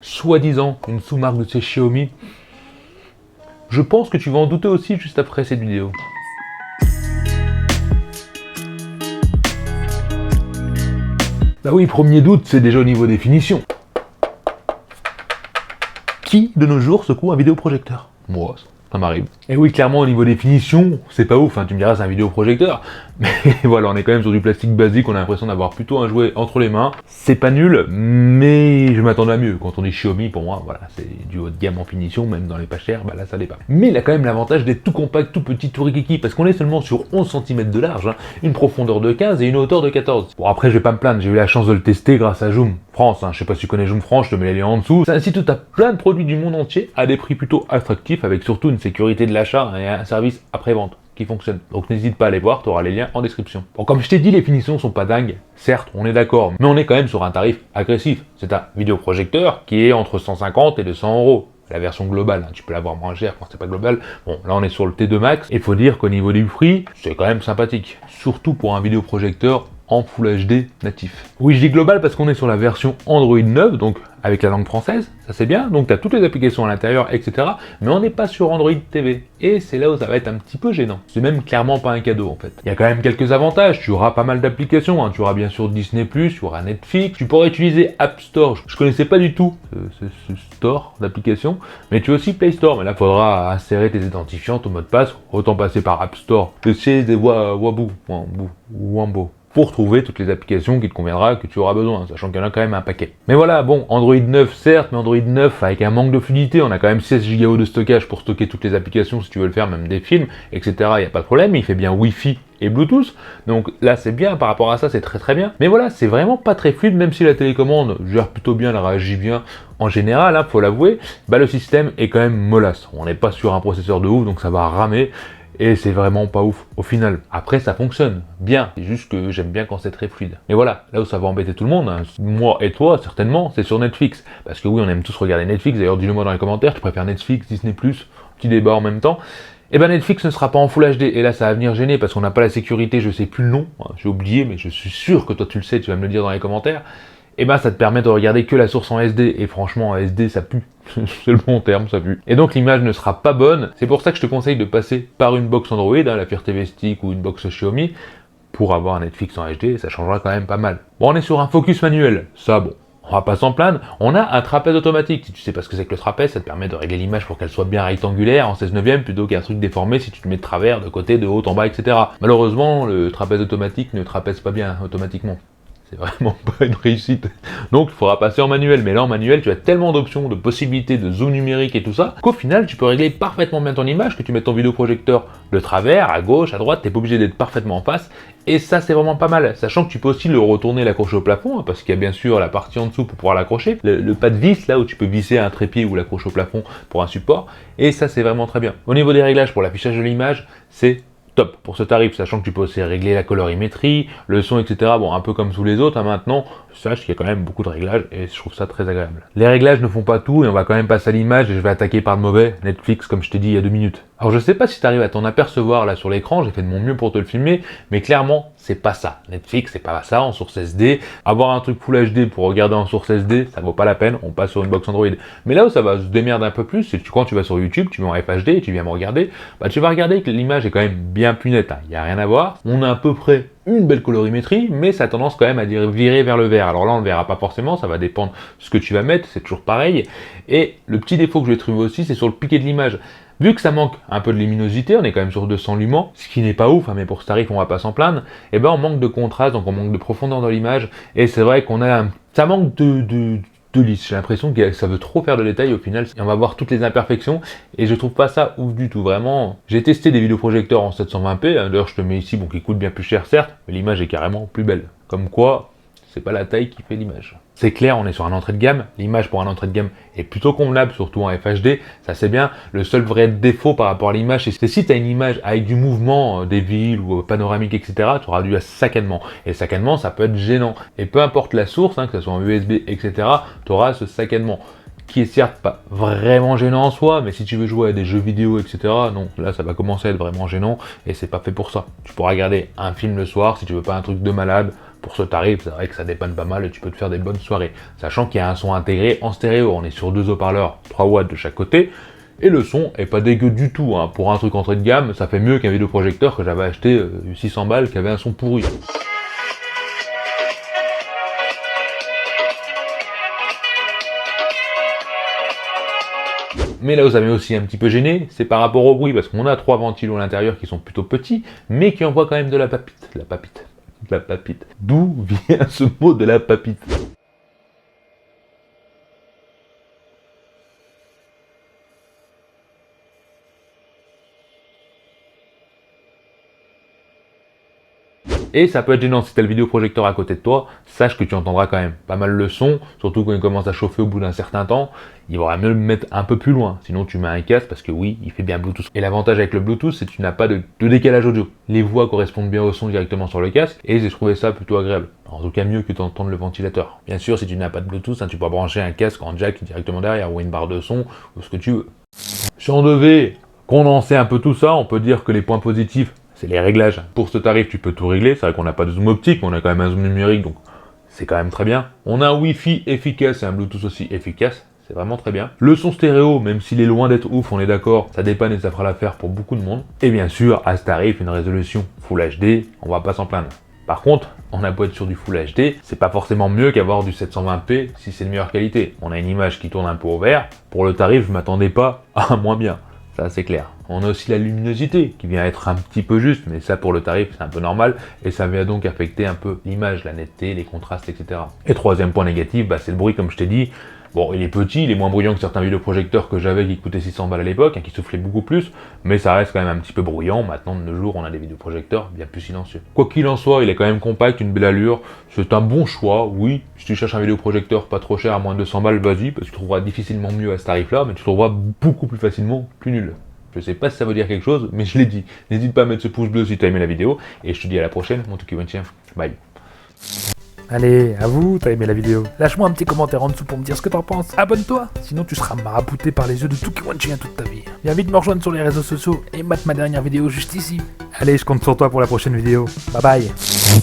soi-disant une sous-marque de chez Xiaomi. Je pense que tu vas en douter aussi juste après cette vidéo. Bah oui, premier doute, c'est déjà au niveau des finitions. Qui, de nos jours, secoue un vidéoprojecteur? Moi, ça m'arrive. Et oui, clairement, au niveau des finitions, c'est pas ouf, hein. Tu me diras, c'est un vidéoprojecteur. Mais voilà, on est quand même sur du plastique basique, on a l'impression d'avoir plutôt un jouet entre les mains. C'est pas nul, mais je m'attendais à mieux. Quand on dit Xiaomi, pour moi, voilà, c'est du haut de gamme en finition, même dans les pas chers, bah là, ça l'est pas. Mais il a quand même l'avantage d'être tout compact, tout petit, tout rikiki, parce qu'on est seulement sur 11 cm de large, hein, une profondeur de 15 et une hauteur de 14. Bon, après, je vais pas me plaindre, j'ai eu la chance de le tester grâce à Zoom France, hein. Je sais pas si tu connais Zoom France, je te mets les liens en dessous. C'est un site où t'as plein de produits du monde entier à des prix plutôt attractifs, avec surtout une sécurité de l'achat et un service après-vente qui fonctionne. Donc n'hésite pas à aller voir, tu auras les liens en description. Bon, comme je t'ai dit, les finitions sont pas dingues, certes, on est d'accord, mais on est quand même sur un tarif agressif. C'est un vidéoprojecteur qui est entre 150 et 200 euros. La version globale, hein, tu peux l'avoir moins cher quand c'est pas global. Bon, là on est sur le T2 Max, et faut dire qu'au niveau du prix, c'est quand même sympathique. Surtout pour un vidéoprojecteur en Full HD natif. Oui, je dis global parce qu'on est sur la version Android 9, donc avec la langue française, ça c'est bien, donc tu as toutes les applications à l'intérieur, etc. Mais on n'est pas sur Android TV, et c'est là où ça va être un petit peu gênant. C'est même clairement pas un cadeau en fait. Il y a quand même quelques avantages, tu auras pas mal d'applications, hein. Tu auras bien sûr Disney+, tu auras Netflix, tu pourras utiliser App Store, je connaissais pas du tout ce store d'applications, mais tu as aussi Play Store, mais là il faudra insérer tes identifiants, ton mot de passe, autant passer par App Store, chez des Wambo, pour trouver toutes les applications qui te conviendra, que tu auras besoin, sachant qu'il y en a quand même un paquet. Mais voilà, bon, Android 9 certes, mais Android 9 avec un manque de fluidité, on a quand même 16 Go de stockage pour stocker toutes les applications si tu veux le faire, même des films, etc. Il n'y a pas de problème, il fait bien Wi-Fi et Bluetooth, donc là c'est bien, par rapport à ça c'est très très bien. Mais voilà, c'est vraiment pas très fluide, même si la télécommande gère plutôt bien, elle réagit bien en général, hein, faut l'avouer, bah le système est quand même mollasse. On n'est pas sur un processeur de ouf, donc ça va ramer. Et c'est vraiment pas ouf au final. Après ça fonctionne bien, c'est juste que j'aime bien quand c'est très fluide. Et voilà, là où ça va embêter tout le monde, hein, moi et toi certainement, c'est sur Netflix. Parce que oui, on aime tous regarder Netflix, d'ailleurs dis-le moi dans les commentaires, tu préfères Netflix, Disney+, petit débat en même temps. Et ben Netflix ne sera pas en Full HD, et là ça va venir gêner parce qu'on n'a pas la sécurité, je sais plus le nom, hein, j'ai oublié, mais je suis sûr que toi tu le sais, tu vas me le dire dans les commentaires. Et ben ça te permet de regarder que la source en SD, et franchement en SD ça pue, c'est le bon terme, ça pue. Et donc l'image ne sera pas bonne, c'est pour ça que je te conseille de passer par une box Android, hein, la Fire TV Stick ou une box Xiaomi, pour avoir un Netflix en HD, ça changera quand même pas mal. Bon, on est sur un focus manuel, ça bon, on va pas s'en plaindre. On a un trapèze automatique, si tu sais pas ce que c'est que le trapèze, ça te permet de régler l'image pour qu'elle soit bien rectangulaire en 16/9 plutôt qu'un truc déformé si tu te mets de travers, de côté, de haut, en bas, etc. Malheureusement, le trapèze automatique ne trapèze pas bien automatiquement. C'est vraiment pas une réussite. Donc il faudra passer en manuel, mais là en manuel tu as tellement d'options, de possibilités, de zoom numérique et tout ça, qu'au final tu peux régler parfaitement bien ton image, que tu mets ton vidéoprojecteur de travers, à gauche, à droite, t'es pas obligé d'être parfaitement en face, et ça c'est vraiment pas mal, sachant que tu peux aussi le retourner, l'accrocher au plafond, hein, parce qu'il y a bien sûr la partie en dessous pour pouvoir l'accrocher, le pas de vis là où tu peux visser un trépied ou l'accrocher au plafond pour un support, et ça c'est vraiment très bien. Au niveau des réglages pour l'affichage de l'image, c'est top pour ce tarif, sachant que tu peux aussi régler la colorimétrie, le son, etc. Bon, un peu comme tous les autres, hein, maintenant, sache qu'il y a quand même beaucoup de réglages et je trouve ça très agréable. Les réglages ne font pas tout et on va quand même passer à l'image et je vais attaquer par le mauvais, Netflix, comme je t'ai dit il y a 2 minutes. Alors je sais pas si tu arrives à t'en apercevoir là sur l'écran, j'ai fait de mon mieux pour te le filmer, mais clairement, c'est pas ça. Netflix, c'est pas ça en source SD. Avoir un truc Full HD pour regarder en source SD, ça vaut pas la peine, on passe sur une box Android. Mais là où ça va se démerder un peu plus, c'est que quand tu vas sur YouTube, tu mets en FHD et tu viens me regarder, bah tu vas regarder que l'image est quand même bien plus nette, hein. Il n'y a rien à voir. On a à peu près une belle colorimétrie, mais ça a tendance quand même à virer vers le vert. Alors là, on ne le verra pas forcément, ça va dépendre de ce que tu vas mettre, c'est toujours pareil. Et le petit défaut que je vais trouver aussi, c'est sur le piqué de l'image. Vu que ça manque un peu de luminosité, on est quand même sur 200 lumens, ce qui n'est pas ouf, hein, mais pour ce tarif, on va pas s'en plaindre, et ben on manque de contraste, donc on manque de profondeur dans l'image, et c'est vrai qu'on a ça manque de lisse. J'ai l'impression que ça veut trop faire de détails au final, et on va voir toutes les imperfections, et je trouve pas ça ouf du tout, vraiment. J'ai testé des vidéoprojecteurs en 720p, hein, d'ailleurs je te mets ici, bon qui coûte bien plus cher certes, mais l'image est carrément plus belle. Comme quoi, c'est pas la taille qui fait l'image. C'est clair, on est sur un entrée de gamme, l'image pour un entrée de gamme est plutôt convenable, surtout en FHD, ça c'est bien. Le seul vrai défaut par rapport à l'image, c'est si tu as une image avec du mouvement des villes ou panoramique, etc., tu auras du saccadement. Et le saccadement, ça peut être gênant. Et peu importe la source, hein, que ce soit en USB, etc., tu auras ce saccadement, qui est certes pas vraiment gênant en soi, mais si tu veux jouer à des jeux vidéo, etc., non, là ça va commencer à être vraiment gênant, et c'est pas fait pour ça. Tu pourras regarder un film le soir, si tu veux pas un truc de malade, Pour ce tarif, c'est vrai que ça dépanne pas mal et tu peux te faire des bonnes soirées. Sachant qu'il y a un son intégré en stéréo, on est sur 2 haut-parleurs, 3 watts de chaque côté, et le son est pas dégueu du tout, hein. Pour un truc entrée de gamme, ça fait mieux qu'un vidéoprojecteur que j'avais acheté 600 balles qui avait un son pourri. Mais là où ça m'est aussi un petit peu gêné, c'est par rapport au bruit, parce qu'on a 3 ventilos à l'intérieur qui sont plutôt petits, mais qui envoient quand même de la papite. La papite. La papite. D'où vient ce mot de la papite? Et ça peut être gênant si tu as le vidéoprojecteur à côté de toi, sache que tu entendras quand même pas mal le son, surtout quand il commence à chauffer au bout d'un certain temps, il vaudra mieux le mettre un peu plus loin, sinon tu mets un casque parce que oui, il fait bien Bluetooth. Et l'avantage avec le Bluetooth, c'est que tu n'as pas de décalage audio. Les voix correspondent bien au son directement sur le casque, et j'ai trouvé ça plutôt agréable. En tout cas mieux que d'entendre le ventilateur. Bien sûr, si tu n'as pas de Bluetooth, tu pourras brancher un casque en jack directement derrière, ou une barre de son, ou ce que tu veux. Si on devait condenser un peu tout ça, on peut dire que les points positifs, c'est les réglages. Pour ce tarif, tu peux tout régler. C'est vrai qu'on n'a pas de zoom optique, mais on a quand même un zoom numérique, donc c'est quand même très bien. On a un Wi-Fi efficace et un Bluetooth aussi efficace. C'est vraiment très bien. Le son stéréo, même s'il est loin d'être ouf, on est d'accord, ça dépanne et ça fera l'affaire pour beaucoup de monde. Et bien sûr, à ce tarif, une résolution Full HD, on va pas s'en plaindre. Par contre, on a beau être sur du Full HD, c'est pas forcément mieux qu'avoir du 720p si c'est de meilleure qualité. On a une image qui tourne un peu au vert. Pour le tarif, je m'attendais pas à un moins bien. Ça, c'est clair. On a aussi la luminosité qui vient être un petit peu juste, mais ça pour le tarif c'est un peu normal et ça vient donc affecter un peu l'image, la netteté, les contrastes, etc. Et troisième point négatif, c'est le bruit comme je t'ai dit. Bon, il est petit, il est moins bruyant que certains vidéoprojecteurs que j'avais qui coûtaient 600 balles à l'époque, qui soufflaient beaucoup plus, mais ça reste quand même un petit peu bruyant. Maintenant, de nos jours, on a des vidéoprojecteurs bien plus silencieux. Quoi qu'il en soit, il est quand même compact, une belle allure, c'est un bon choix, oui. Si tu cherches un vidéoprojecteur pas trop cher, à moins de 200 balles, vas-y, parce que tu trouveras difficilement mieux à ce tarif-là, mais tu trouveras beaucoup plus facilement plus nul. Je sais pas si ça veut dire quelque chose, mais je l'ai dit. N'hésite pas à mettre ce pouce bleu si tu as aimé la vidéo, et je te dis à la prochaine, mon Tokiwanchien. Bye. Allez, à vous, t'as aimé la vidéo. Lâche-moi un petit commentaire en dessous pour me dire ce que t'en penses. Abonne-toi, sinon tu seras marabouté par les yeux de Tokiwanchien toute ta vie. Viens vite me rejoindre sur les réseaux sociaux et mate ma dernière vidéo juste ici. Allez, je compte sur toi pour la prochaine vidéo. Bye bye.